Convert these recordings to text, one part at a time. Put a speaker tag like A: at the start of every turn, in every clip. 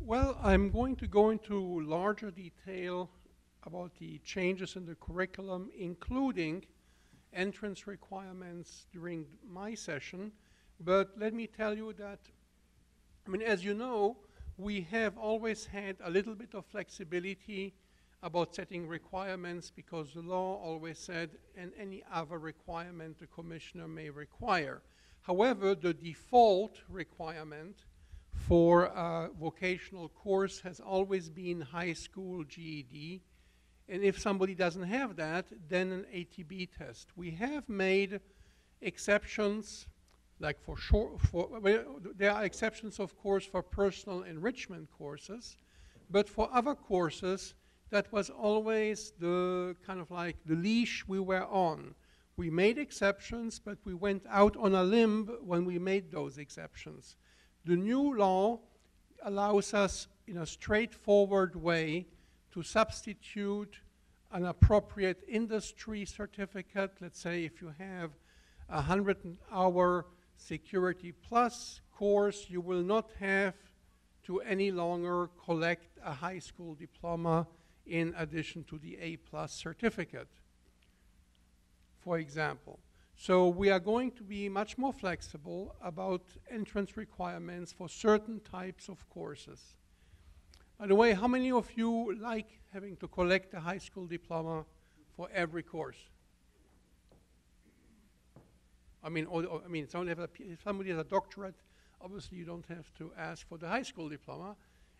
A: Well, I'm going to go into larger detail about the changes in the curriculum, including entrance requirements during my session. But let me tell you that, I mean, as you know, we have always had a little bit of flexibility about setting requirements because the law always said, and any other requirement the commissioner may require. However, the default requirement for a vocational course has always been high school GED. And if somebody doesn't have that, then an ATB test. We have made exceptions, like there are exceptions, of course, for personal enrichment courses, but for other courses, that was always the kind of like the leash we were on. We made exceptions, but we went out on a limb when we made those exceptions. The new law allows us, in a straightforward way, to substitute an appropriate industry certificate. Let's say if you have a 100-hour Security Plus course, you will not have to any longer collect a high school diploma in addition to the A+ certificate, for example. So we are going to be much more flexible about entrance requirements for certain types of courses. By the way, how many of you like having to collect a high school diploma for every course? I mean, if somebody has a doctorate, obviously you don't have to ask for the high school diploma.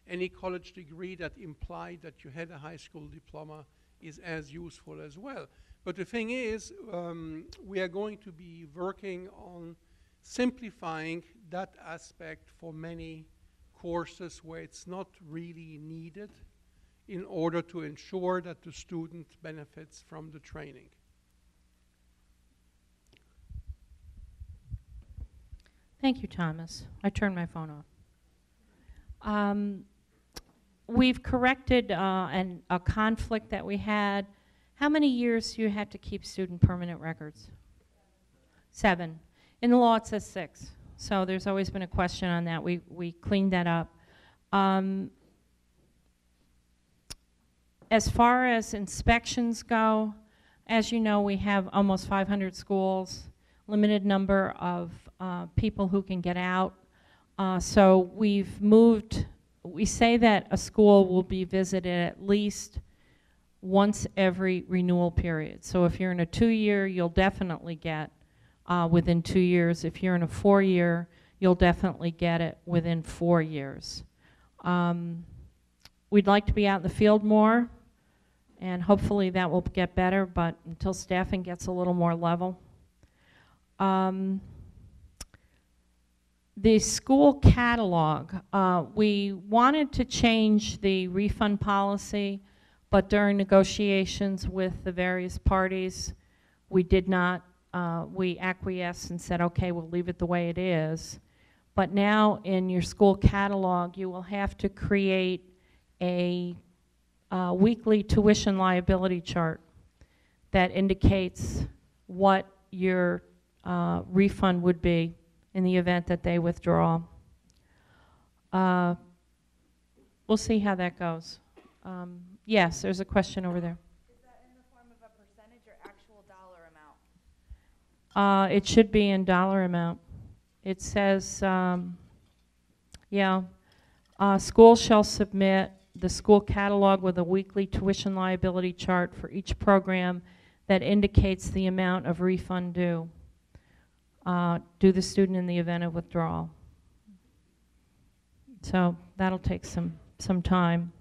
A: Any college degree that implied that you had a high school diploma is as useful as well. But the thing is, we are going to be working on simplifying that aspect for many courses where it's not really needed in order to ensure that the student benefits from the training.
B: Thank you, Thomas. I turned my phone off. We've corrected a conflict that we had. How many years do you have to keep student permanent records? 7. In the law it says 6. So there's always been a question on that. We cleaned that up. As far as inspections go, as you know, we have almost 500 schools, limited number of people who can get out. So we've moved, we say that a school will be visited at least once every renewal period. So if you're in a 2-year, you'll definitely get within 2 years. If you're in a 4-year, you'll definitely get it within 4 years. We'd like to be out in the field more, and hopefully that will get better, but until staffing gets a little more level. The school catalog, we wanted to change the refund policy, but during negotiations with the various parties, we did not, we acquiesced and said, okay, we'll leave it the way it is. But now in your school catalog, you will have to create a weekly tuition liability chart that indicates what your refund would be in the event that they withdraw. We'll see how that goes. Yes, there's a question over there.
C: Is that in the form of a percentage or actual dollar amount?
B: It should be in dollar amount. It says, schools shall submit the school catalog with a weekly tuition liability chart for each program that indicates the amount of refund due to the student in the event of withdrawal. So that'll take some time.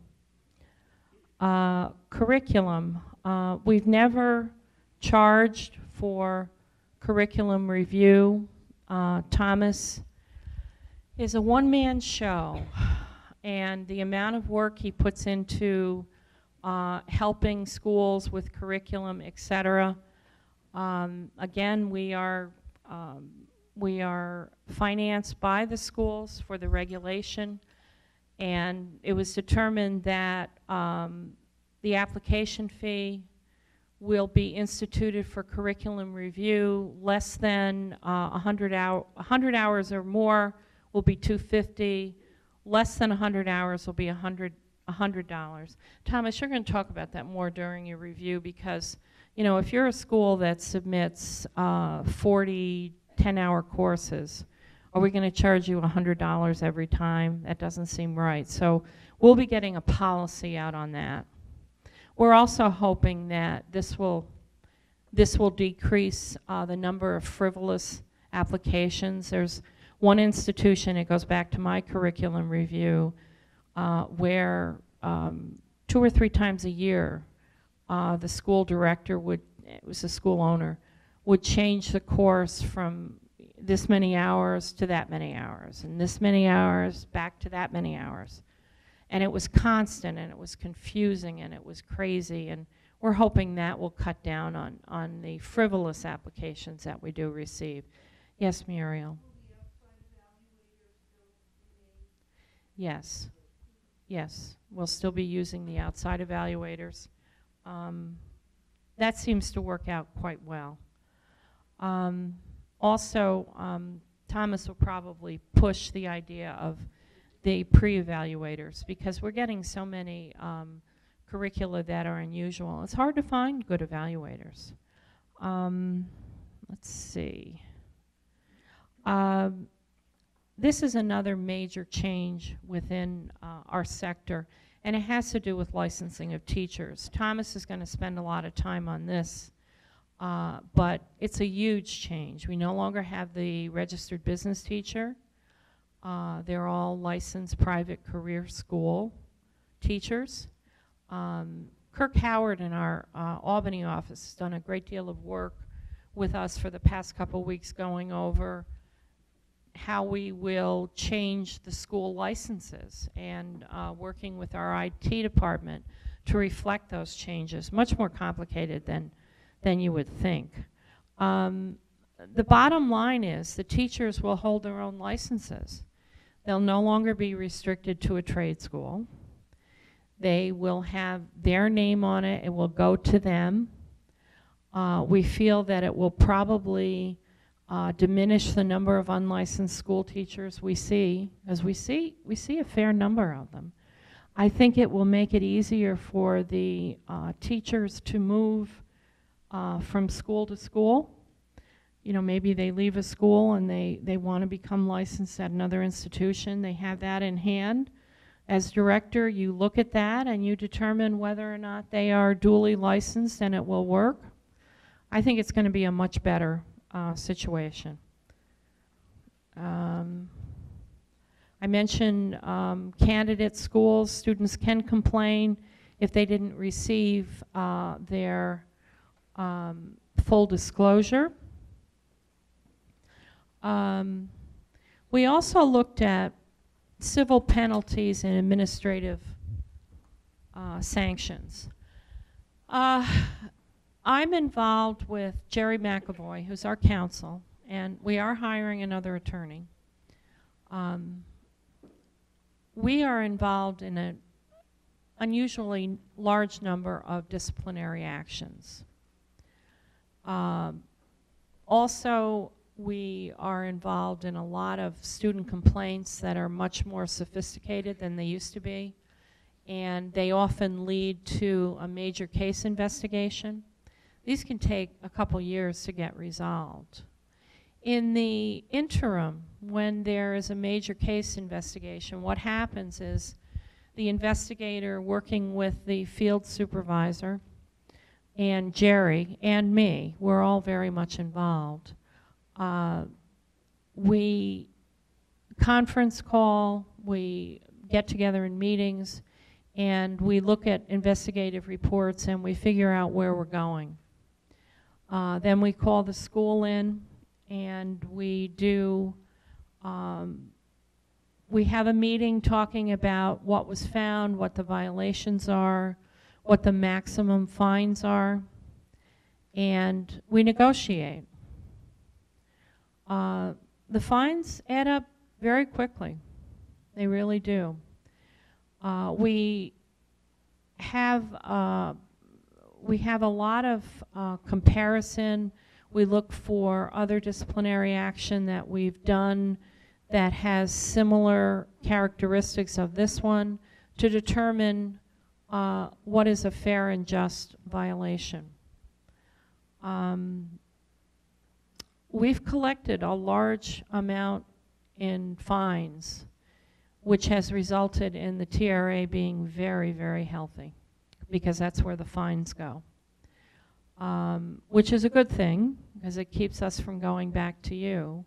B: Curriculum. We've never charged for curriculum review. Thomas is a one-man show, and the amount of work he puts into helping schools with curriculum, etc. Again, we are financed by the schools for the regulation, and it was determined that the application fee will be instituted for curriculum review. Less than 100 hours or more will be $250, Less than 100 hours will be $100. Thomas, you're going to talk about that more during your review because, you know, if you're a school that submits 40 10-hour courses, are we going to charge you $100 every time? That doesn't seem right. So we'll be getting a policy out on that. We're also hoping that this will decrease the number of frivolous applications. There's one institution, it goes back to my curriculum review, where 2 or 3 times a year the school director would, it was the school owner, would change the course from this many hours to that many hours, and this many hours back to that many hours. And it was constant, and it was confusing, and it was crazy, and we're hoping that will cut down on the frivolous applications that we do receive. Yes, Muriel? Yes. Yes, we'll still be using the outside evaluators. That seems to work out quite well. Also, Thomas will probably push the idea of the pre-evaluators because we're getting so many curricula that are unusual. It's hard to find good evaluators. Let's see. This is another major change within our sector, and it has to do with licensing of teachers. Thomas is going to spend a lot of time on this, but it's a huge change. We no longer have the registered business teacher. They're all licensed private career school teachers. Kirk Howard in our Albany office has done a great deal of work with us for the past couple weeks going over how we will change the school licenses and working with our IT department to reflect those changes. Much more complicated than you would think. The bottom line is the teachers will hold their own licenses. They'll no longer be restricted to a trade school. They will have their name on it. It will go to them. We feel that it will probably diminish the number of unlicensed school teachers we see, as we see a fair number of them. I think it will make it easier for the teachers to move from school to school. You know, maybe they leave a school and they want to become licensed at another institution. They have that in hand. As director, you look at that and you determine whether or not they are duly licensed and it will work. I think it's going to be a much better situation. I mentioned candidate schools. Students can complain if they didn't receive their full disclosure. We also looked at civil penalties and administrative sanctions. I'm involved with Jerry McAvoy, who's our counsel, and we are hiring another attorney. We are involved in an unusually large number of disciplinary actions. Also, we are involved in a lot of student complaints that are much more sophisticated than they used to be, and they often lead to a major case investigation. These can take a couple years to get resolved. In the interim, when there is a major case investigation, what happens is the investigator working with the field supervisor and Jerry and me, we're all very much involved. We conference call, we get together in meetings, and we look at investigative reports and we figure out where we're going. Then we call the school in and we do, we have a meeting talking about what was found, what the violations are, what the maximum fines are, and we negotiate. The fines add up very quickly. They really do. We have a lot of comparison. We look for other disciplinary action that we've done that has similar characteristics of this one to determine what is a fair and just violation. We've collected a large amount in fines, which has resulted in the TRA being very, very healthy, because that's where the fines go. Which is a good thing, because it keeps us from going back to you.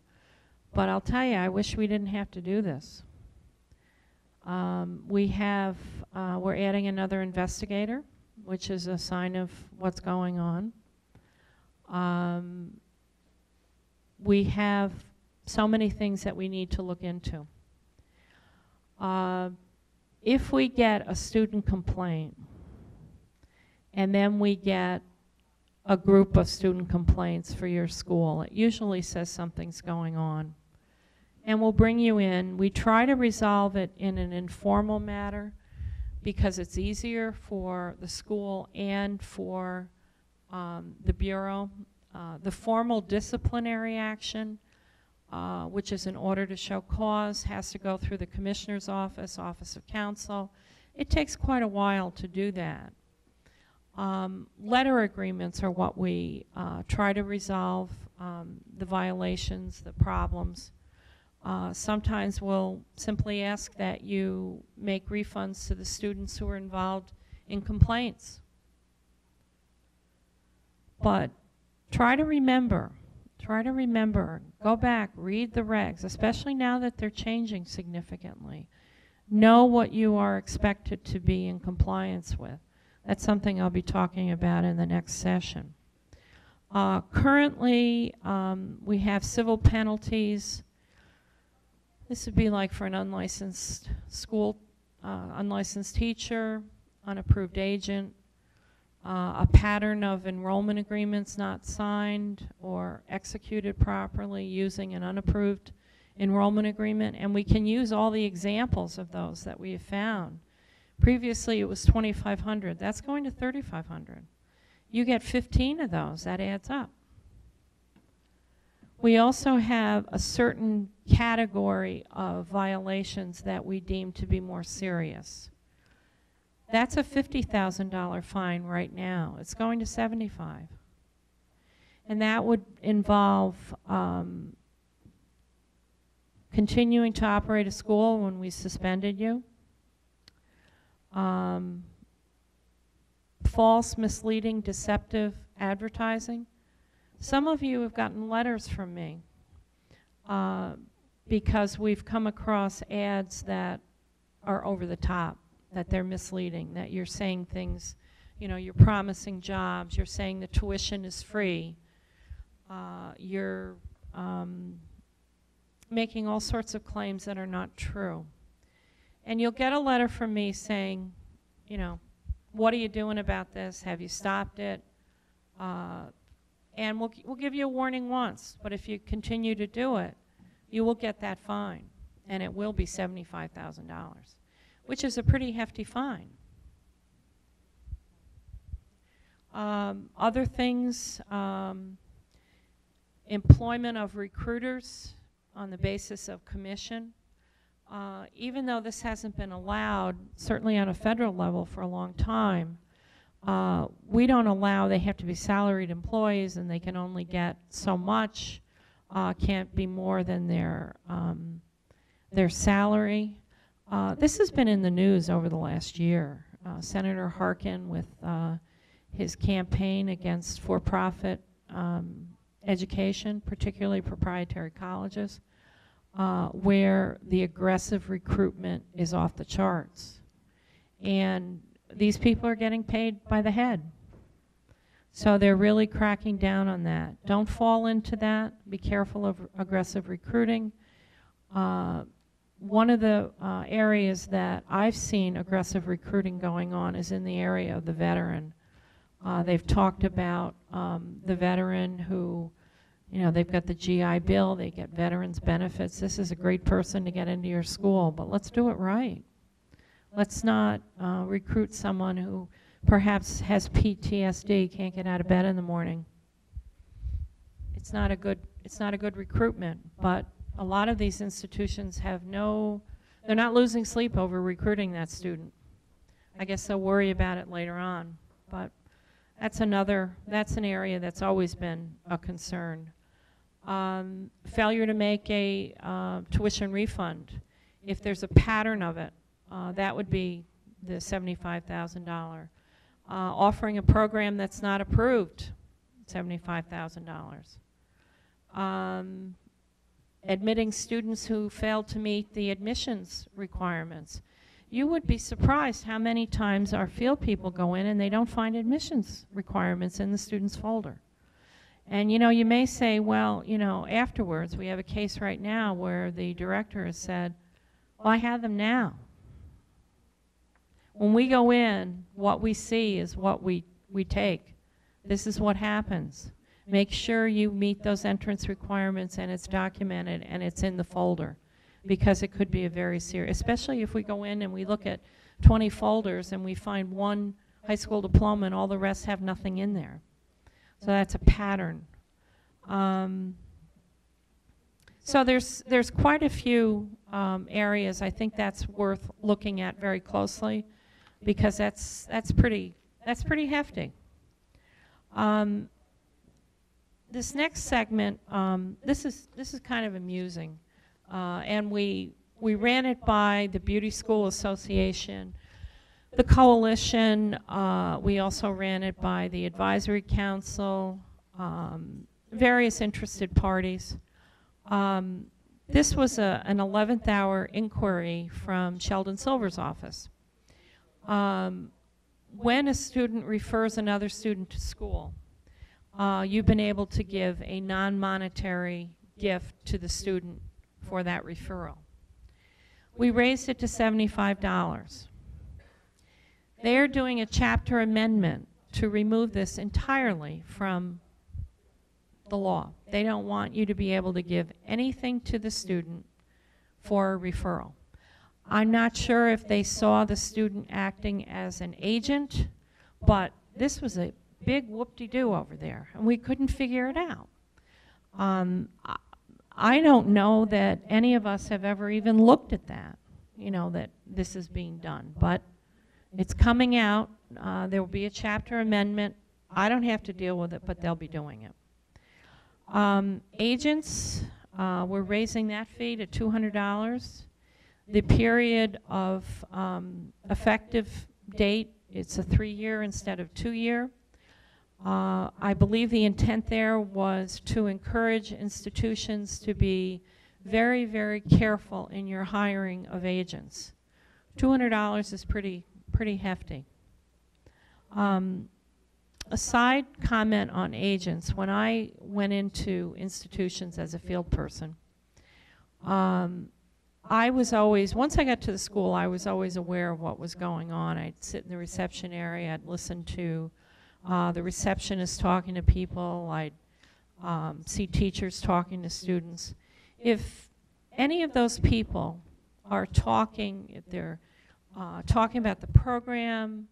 B: But I'll tell you, I wish we didn't have to do this. We're adding another investigator, which is a sign of what's going on. We have so many things that we need to look into. If we get a student complaint, and then we get a group of student complaints for your school, it usually says something's going on. And we'll bring you in. We try to resolve it in an informal matter because it's easier for the school and for the Bureau. The formal disciplinary action, which is an order to show cause, has to go through the Commissioner's Office, Office of Counsel. It takes quite a while to do that. Letter agreements are what we try to resolve, the violations, the problems. Sometimes we'll simply ask that you make refunds to the students who are involved in complaints. But try to remember, go back, read the regs, especially now that they're changing significantly. Know what you are expected to be in compliance with. That's something I'll be talking about in the next session. Currently, we have civil penalties. This would be like for an unlicensed school, unlicensed teacher, unapproved agent, a pattern of enrollment agreements not signed or executed properly using an unapproved enrollment agreement. And we can use all the examples of those that we have found. Previously, it was 2,500. That's going to 3,500. You get 15 of those. That adds up. We also have a certain category of violations that we deem to be more serious. That's a $50,000 fine right now. It's going to 75. And that would involve continuing to operate a school when we suspended you, false, misleading, deceptive advertising. Some of you have gotten letters from me because we've come across ads that are over the top, that they're misleading, that you're saying things, you know, you're promising jobs, you're saying the tuition is free, you're making all sorts of claims that are not true. And you'll get a letter from me saying, you know, what are you doing about this? Have you stopped it? And we'll give you a warning once, but if you continue to do it, you will get that fine, and it will be $75,000, which is a pretty hefty fine. Other things, employment of recruiters on the basis of commission. Even though this hasn't been allowed, certainly on a federal level for a long time, we don't allow, they have to be salaried employees and they can only get so much, can't be more than their salary. This has been in the news over the last year. Senator Harkin with his campaign against for-profit education, particularly proprietary colleges, where the aggressive recruitment is off the charts. And these people are getting paid by the head. So they're really cracking down on that. Don't fall into that. Be careful of aggressive recruiting. One of the areas that I've seen aggressive recruiting going on is in the area of the veteran. They've talked about the veteran who, you know, they've got the GI Bill, they get veterans benefits. This is a great person to get into your school, but let's do it right. Let's not recruit someone who perhaps has PTSD, can't get out of bed in the morning. It's not a good recruitment, but a lot of these institutions have they're not losing sleep over recruiting that student. I guess they'll worry about it later on, but that's an area that's always been a concern. Failure to make a tuition refund. If there's a pattern of it, that would be the $75,000. Offering a program that's not approved, $75,000. Admitting students who failed to meet the admissions requirements. You would be surprised how many times our field people go in and they don't find admissions requirements in the student's folder. And you know, you may say, well, you know, afterwards, we have a case right now where the director has said, well, I have them now. When we go in, what we see is what we take. This is what happens. Make sure you meet those entrance requirements and it's documented and it's in the folder, because it could be a very serious, especially if we go in and we look at 20 folders and we find one high school diploma and all the rest have nothing in there. So that's a pattern. So there's quite a few areas. I think that's worth looking at very closely, because that's pretty hefty. This next segment, this is kind of amusing, and we ran it by the Beauty School Association, the Coalition. We also ran it by the Advisory Council, various interested parties. This was an 11th hour inquiry from Sheldon Silver's office. When a student refers another student to school, you've been able to give a non-monetary gift to the student for that referral. We raised it to $75. They're doing a chapter amendment to remove this entirely from the law. They don't want you to be able to give anything to the student for a referral. I'm not sure if they saw the student acting as an agent, but this was a big whoop-de-doo over there, and we couldn't figure it out. I don't know that any of us have ever even looked at that, you know, that this is being done, but it's coming out. There will be a chapter amendment. I don't have to deal with it, but they'll be doing it. Agents, we're raising that fee to $200. The period of effective date, it's a 3-year instead of 2-year. I believe the intent there was to encourage institutions to be very, very careful in your hiring of agents. $200 is pretty hefty. A side comment on agents. When I went into institutions as a field person, I was always, once I got to the school, I was always aware of what was going on. I'd sit in the reception area, I'd listen to the receptionist talking to people, I'd see teachers talking to students. If any of those people are talking, if they're talking about the program,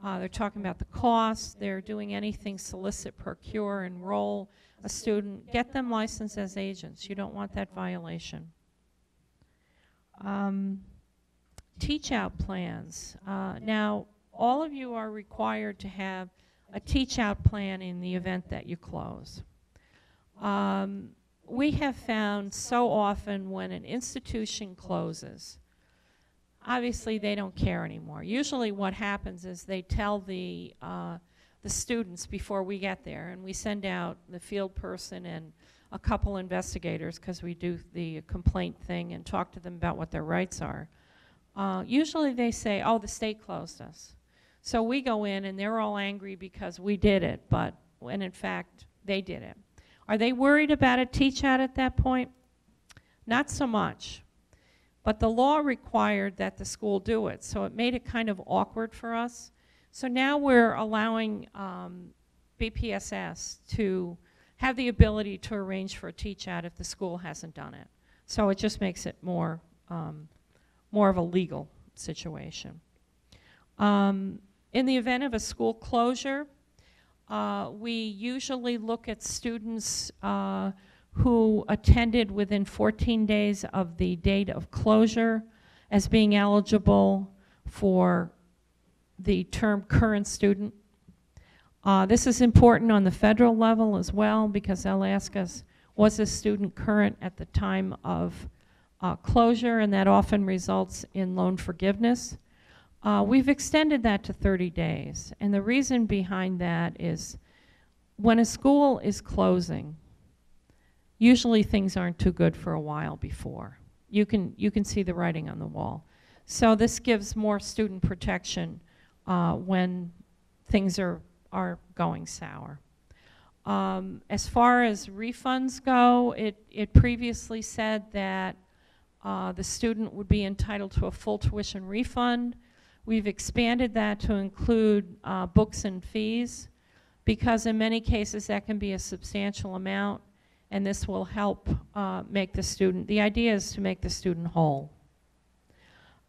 B: they're talking about the cost, they're doing anything solicit, procure, enroll a student, get them licensed as agents. You don't want that violation. Teach-out plans. Now, all of you are required to have a teach-out plan in the event that you close. We have found so often when an institution closes, obviously they don't care anymore. Usually what happens is they tell the students before we get there, and we send out the field person and a couple investigators, because we do the complaint thing and talk to them about what their rights are. Usually they say, oh, the state closed us. So we go in and they're all angry because we did it, but when in fact they did it. Are they worried about a teach-out at that point? Not so much. But the law required that the school do it, so it made it kind of awkward for us. So now we're allowing BPSS to have the ability to arrange for a teach-out if the school hasn't done it. So it just makes it more of a legal situation. In the event of a school closure, we usually look at students who attended within 14 days of the date of closure as being eligible for the term current student. This is important on the federal level as well, because they'll ask us, was this student current at the time of closure, and that often results in loan forgiveness. We've extended that to 30 days, and the reason behind that is when a school is closing, usually things aren't too good for a while before. You can see the writing on the wall. So this gives more student protection when things are going sour. As far as refunds go, it previously said that the student would be entitled to a full tuition refund. We've expanded that to include books and fees, because in many cases that can be a substantial amount, and this will help make the student, the idea is to make the student whole.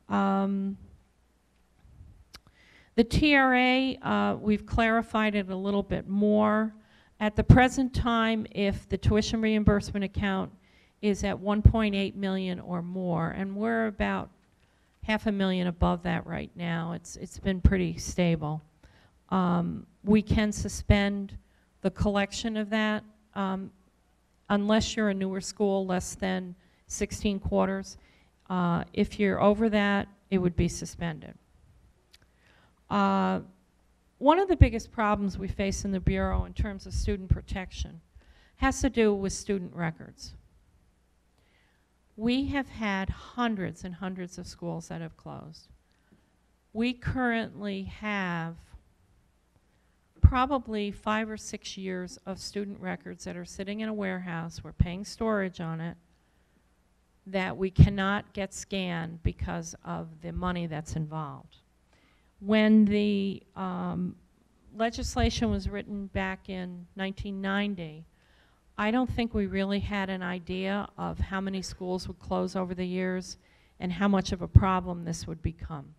B: The TRA, we've clarified it a little bit more. At the present time, if the tuition reimbursement account is at 1.8 million or more, and we're about $500,000 above that right now. It's been pretty stable. We can suspend the collection of that unless you're a newer school, less than 16 quarters. If you're over that, it would be suspended. One of the biggest problems we face in the Bureau in terms of student protection has to do with student records. We have had hundreds and hundreds of schools that have closed. We currently have probably 5 or 6 years of student records that are sitting in a warehouse. We're paying storage on it, that we cannot get scanned because of the money that's involved. When the legislation was written back in 1990, I don't think we really had an idea of how many schools would close over the years and how much of a problem this would become.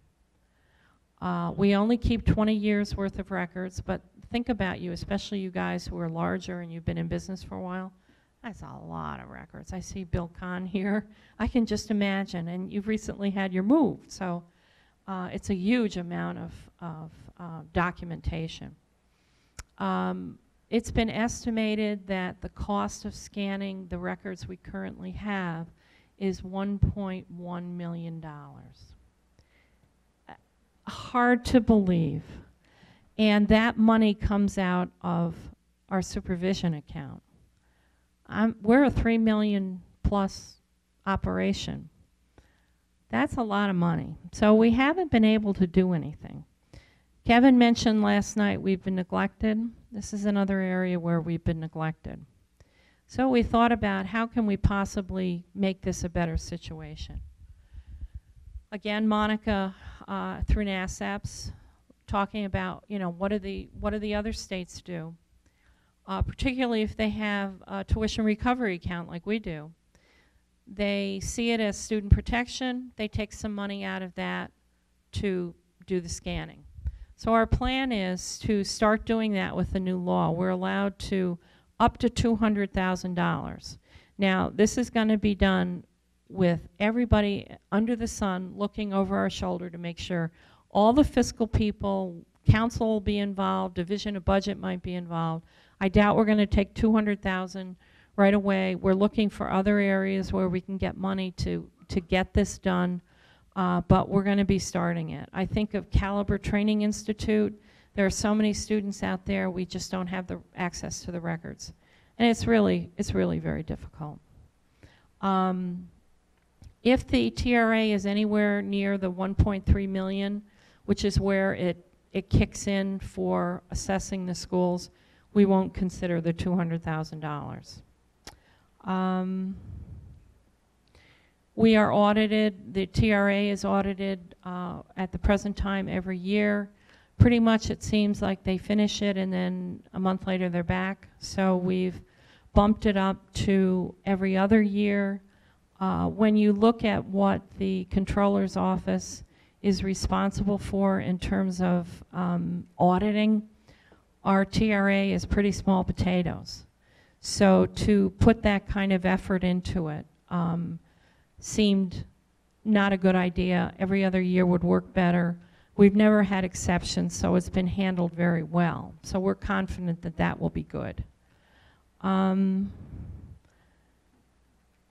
B: We only keep 20 years worth of records, but think about you, especially you guys who are larger and you've been in business for a while. That's a lot of records. I see Bill Kahn here. I can just imagine, and you've recently had your move, so it's a huge amount of documentation. It's been estimated that the cost of scanning the records we currently have is $1.1 million. Hard to believe. And that money comes out of our supervision account. We're a $3 million plus operation. That's a lot of money. So we haven't been able to do anything. Kevin mentioned last night we've been neglected. This is another area where we've been neglected. So we thought about how can we possibly make this a better situation. Again, Monica through NASAPS talking about, you know, what do the other states do, particularly if they have a tuition recovery account like we do. They see it as student protection. They take some money out of that to do the scanning. So our plan is to start doing that with the new law. We're allowed to up to $200,000. Now, this is going to be done with everybody under the sun looking over our shoulder to make sure all the fiscal people, council will be involved, division of budget might be involved. I doubt we're going to take $200,000 right away. We're looking for other areas where we can get money to get this done, but we're going to be starting it. I think of Caliber Training Institute. There are so many students out there, we just don't have the access to the records. And it's really very difficult. If the TRA is anywhere near the 1.3 million, which is where it kicks in for assessing the schools, we won't consider the $200,000. We are audited. The TRA is audited at the present time every year. Pretty much it seems like they finish it and then a month later they're back. So we've bumped it up to every other year. When you look at what the controller's office is responsible for in terms of auditing, our TRA is pretty small potatoes. So to put that kind of effort into it seemed not a good idea. Every other year would work better. We've never had exceptions, so it's been handled very well. So we're confident that that will be good. I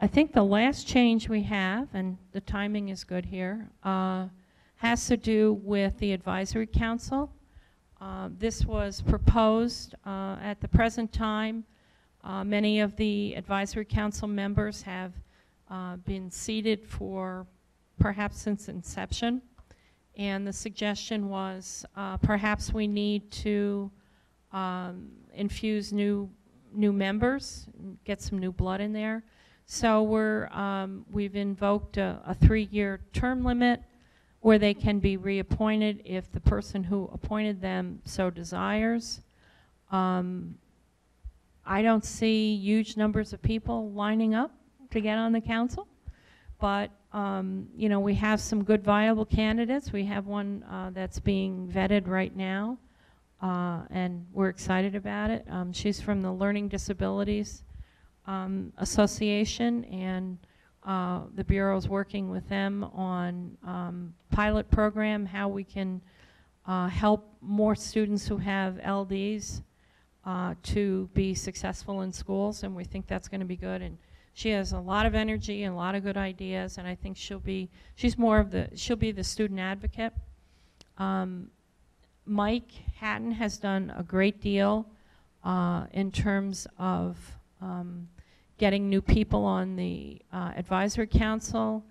B: think the last change we have, and the timing is good here, has to do with the advisory council. This was proposed at the present time. Many of the advisory council members have been seated for perhaps since inception, and the suggestion was perhaps we need to infuse new members, get some new blood in there. So we've invoked a 3-year term limit where they can be reappointed if the person who appointed them so desires. I don't see huge numbers of people lining up to get on the council, but you know, we have some good viable candidates. We have one that's being vetted right now, and we're excited about it. She's from the Learning Disabilities Association, and the Bureau's working with them on pilot program, how we can help more students who have LDs to be successful in schools, and we think that's going to be good. And she has a lot of energy and a lot of good ideas, and I think she'll be the student advocate. Mike Hatton has done a great deal in terms of getting new people on the advisory council,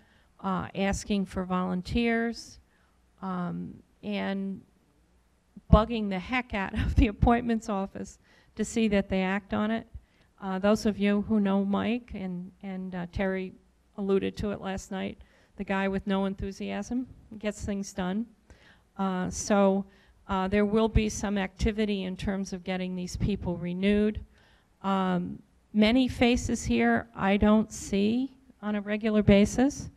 B: asking for volunteers, and bugging the heck out of the appointments office to see that they act on it. Those of you who know Mike, and Terry alluded to it last night, the guy with no enthusiasm gets things done. So there will be some activity in terms of getting these people renewed. Many faces here I don't see on a regular basis.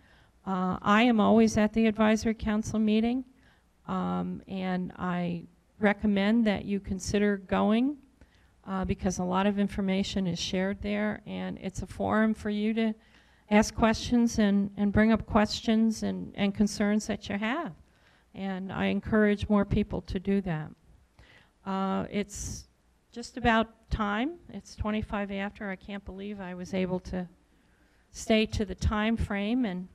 B: I am always at the advisory council meeting, and I recommend that you consider going because a lot of information is shared there, and it's a forum for you to ask questions and bring up questions and concerns that you have. And I encourage more people to do that. It's just about time. It's 25 after. I can't believe I was able to stay to the time frame, and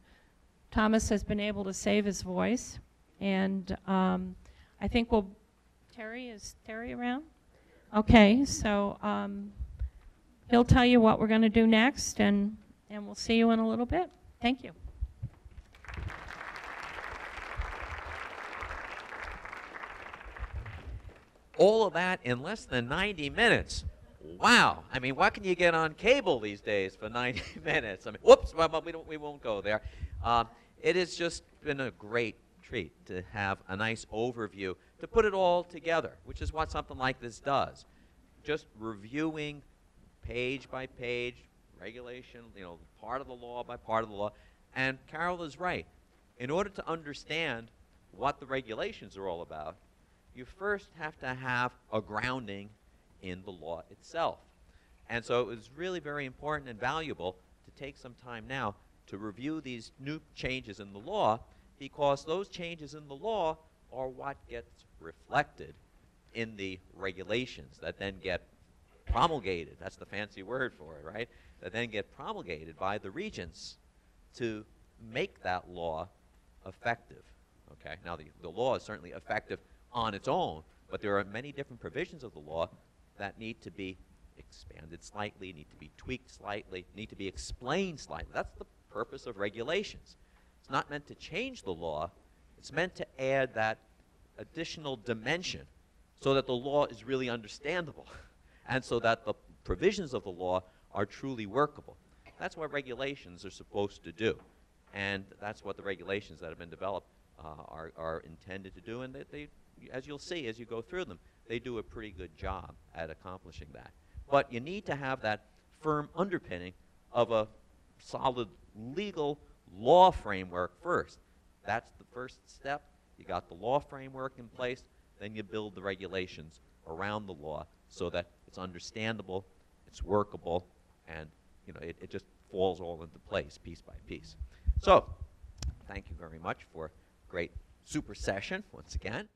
B: Thomas has been able to save his voice. And I think is Terry around? Okay, so he'll tell you what we're going to do next, and we'll see you in a little bit. Thank you.
D: All of that in less than 90 minutes. Wow. I mean, what can you get on cable these days for 90 minutes? I mean, whoops, well, we won't go there. It has just been a great treat to have a nice overview, to put it all together, which is what something like this does. Just reviewing page by page, regulation, you know, part of the law by part of the law. And Carole is right. In order to understand what the regulations are all about, you first have to have a grounding in the law itself. And so it was really very important and valuable to take some time now to review these new changes in the law, because those changes in the law are what gets reflected in the regulations that then get promulgated. That's the fancy word for it, right? That then get promulgated by the regents to make that law effective. Okay, now the law is certainly effective on its own, but there are many different provisions of the law that need to be expanded slightly, need to be tweaked slightly, need to be explained slightly. That's the purpose of regulations. It's not meant to change the law. It's meant to add that additional dimension so that the law is really understandable and so that the provisions of the law are truly workable. That's what regulations are supposed to do. And that's what the regulations that have been developed are intended to do. And they, as you'll see as you go through them, they do a pretty good job at accomplishing that. But you need to have that firm underpinning of a solid legal law framework first. That's the first step. You got the law framework in place, then you build the regulations around the law so that it's understandable it's workable, and you know, it just falls all into place piece by piece. So, thank you very much for a great super session once again.